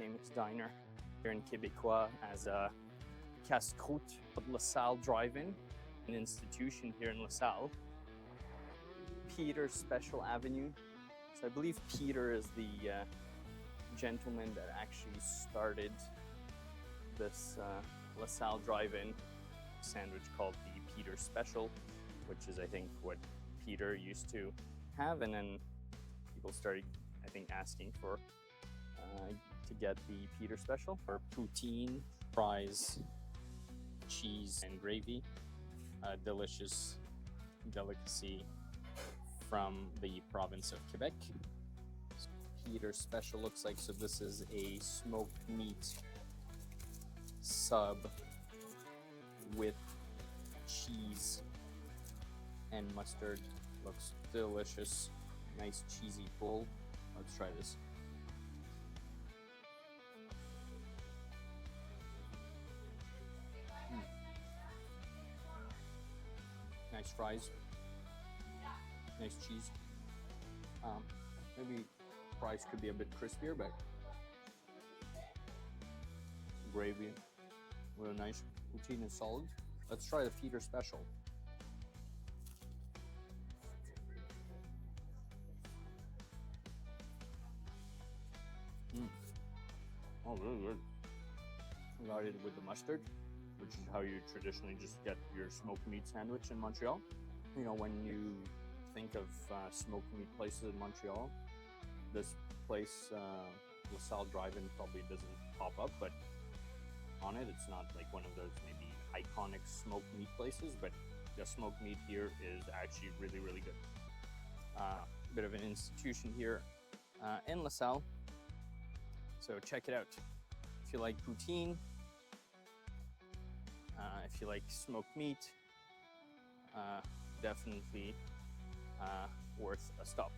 famous diner here in Québécois as a casse-croûte of Lasalle Drive-In, an institution here in Lasalle. Peter's Special Avenue. So I believe Peter is the gentleman that actually started this Lasalle Drive-In sandwich called the Peter Special, which is I think what Peter used to have, and then people started I think asking for to get the Peter Special, or poutine, fries, cheese and gravy, a delicious delicacy from the province of Quebec. Peter Special looks like, so this is a smoked meat sub with cheese and mustard. Looks delicious. Nice cheesy pull. Let's try this. Nice fries. Nice cheese. Maybe fries could be a bit crispier, but gravy, real nice. Poutine is solid. Let's try the Peter Special. Oh, really good. I got it with the mustard, which is how you traditionally just get your smoked meat sandwich in Montreal. You know, when you think of smoked meat places in Montreal, this place, Lasalle Drive-In, probably doesn't pop up, but on it, it's not like one of those maybe iconic smoked meat places, but the smoked meat here is actually really, really good. Bit of an institution here in Lasalle, so check it out. If you like poutine, if you like smoked meat, definitely worth a stop.